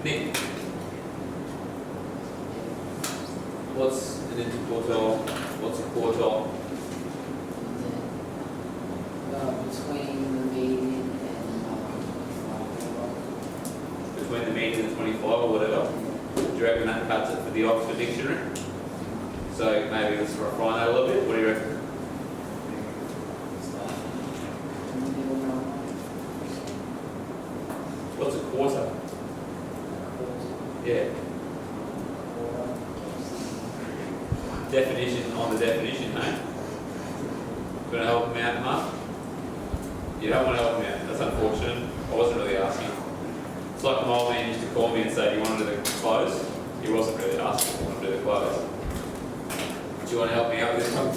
Nick, what's an interquartile? What's a quartile? Between the median and Between the median and 25 or whatever? Do you reckon that cuts it for the Oxford Dictionary? So maybe let's refine that a little bit. What do you reckon? What's a quarter? Yeah. Definition on the definition, mate. Going to help me out, Mark? You don't want to help me out. That's unfortunate. I wasn't really asking. It's like my old man used to call me and say, "Do you want to do the close?" He wasn't really asking if I want to do the close. Do you want to help me out with this one?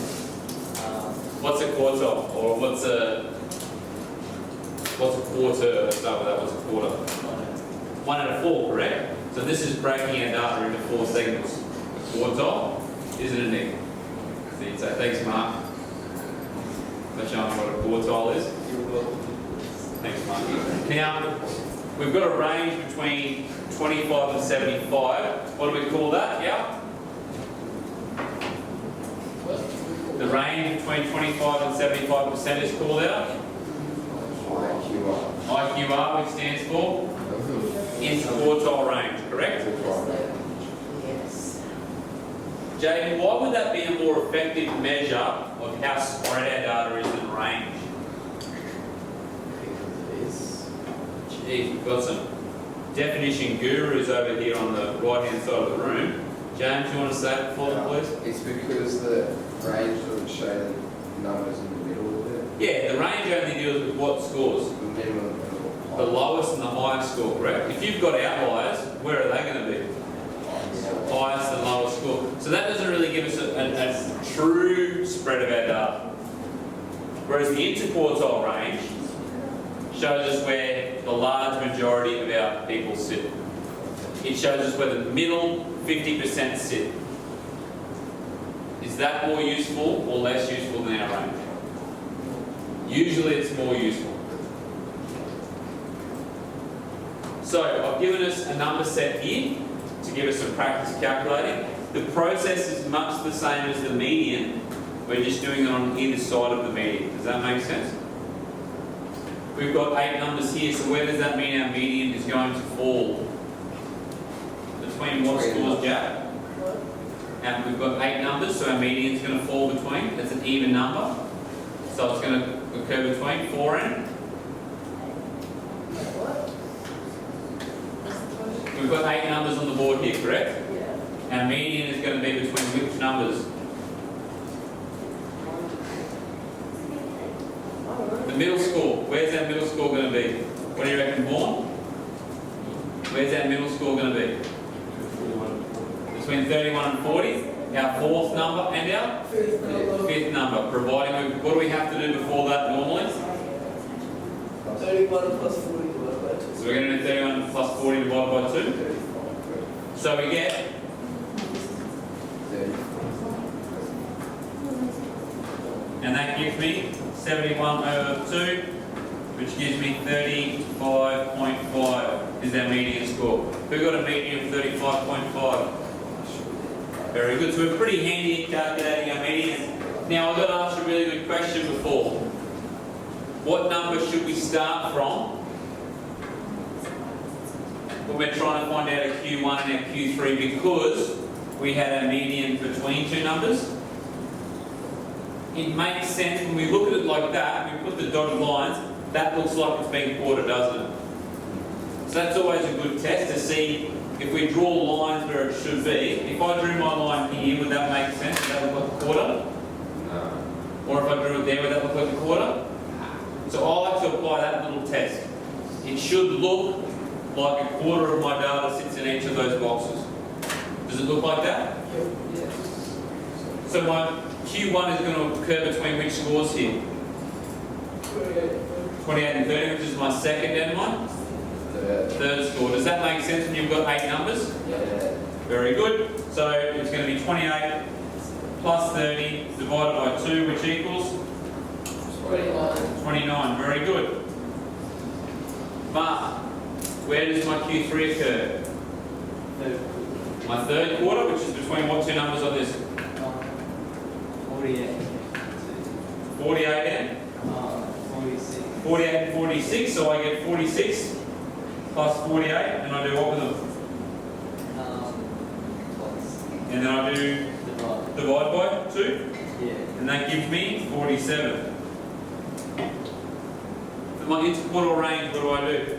What's a quartile? Or what's a quarter? Let's start with that. What's a quarter? 1 out of 4, correct? So this is breaking our data into 4 segments. A quartile, isn't it, Nick? So you'd say, thanks, Mark. Let's show them what a quartile is. Thanks, Mark. Now, we've got a range between 25 and 75. What do we call that? Yeah? The range between 25 and 75% is called out. IQR, which stands for interquartile range, correct? yes. Jaden, why would that be a more effective measure of how spread our data is in range? Geez, we've got some definition gurus over here on the right-hand side of the room. James, you want to say it for them, please? It's because the range doesn't show the numbers in the middle of it. Yeah, the range only deals with what scores? The minimum and The lowest and the highest score, correct? If you've got outliers, where are they going to be? Highest and lowest score. So that doesn't really give us a true spread of our data. Whereas the interquartile range shows us where the large majority of our people sit. It shows us where the middle 50% sit. Is that more useful or less useful than our range? Usually it's more useful. So I've given us a number set here to give us some practice calculating. The process is much the same as the median. We're just doing it on either side of the median. Does that make sense? We've got 8 numbers here, so where does that mean our median is going to fall? Between what scores, Jack? And we've got 8 numbers, so our median is going to fall between. That's an even number. So it's going to occur between 4 and? We've got 8 numbers on the board here, correct? Yeah. Our median is going to be between which numbers? The middle score. Where's that middle score going to be? What do you reckon, Vaughan? Where's that middle score going to be? Between 31 and 40. Our 4th number and our 5th number. Providing what do we have to do before that normally? 31 plus 40 divided by 2. So we're going to do 31 plus 40 divided by 2. So we get and that gives me 71 over 2, which gives me 35.5 is our median score. We've got a median of 35.5. Very good. So we're pretty handy at calculating our median. Now I've got to ask you a really good question before. What number should we start from when we're trying to find out our Q1 and our Q3 because we had our median between 2 numbers? It makes sense when we look at it like that, we put the dotted lines, that looks like it's been quarter, doesn't it? So that's always a good test to see if we draw lines where it should be. If I drew my line here, would that make sense? Would that look like a quarter? No. Or if I drew it there, would that look like a quarter? So I like to apply that little test. It should look like a quarter of my data sits in each of those boxes. Does it look like that? Yes. So my Q1 is going to occur between which scores here? 28 and 30, which is my second and my third score. Does that make sense when you've got 8 numbers? Yeah. Very good. So it's going to be 28 plus 30 divided by 2, which equals 29. Very good. Mark, where does my Q3 occur? third My third quarter, which is between what two numbers on this? 48. 48 and 46. 48 and 46, so I get 46 plus 48, and I do what with them? Plus. And then I do divide by 2, Yeah. and that gives me 47. For my interquartile range, what do I do?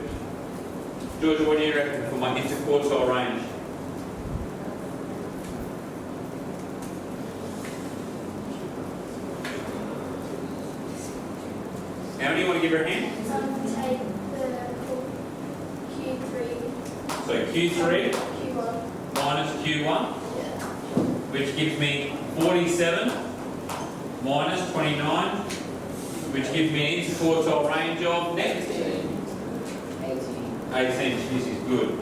Georgia, what do you reckon for my interquartile range? How many you want to give her a hand? Take the Q3, So Q3 Q1. minus Q1, Yeah. which gives me 47 minus 29, which gives me an interquartile range of net 18. This is good.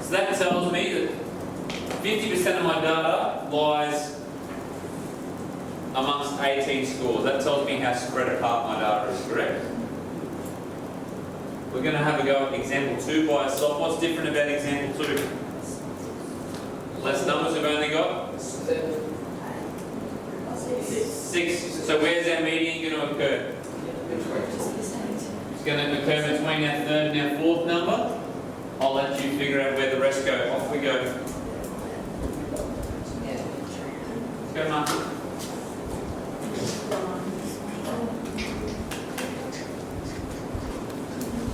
So that tells me that 50% of my data lies amongst 18 scores. That tells me how spread apart my data is, correct? We're going to have a go at example 2 by itself. What's different about example 2? Less numbers we've only got? 6. So where's our median going to occur? It's going to occur between our third and our fourth number. I'll let you figure out where the rest go. Off we go. Let's go, Mark.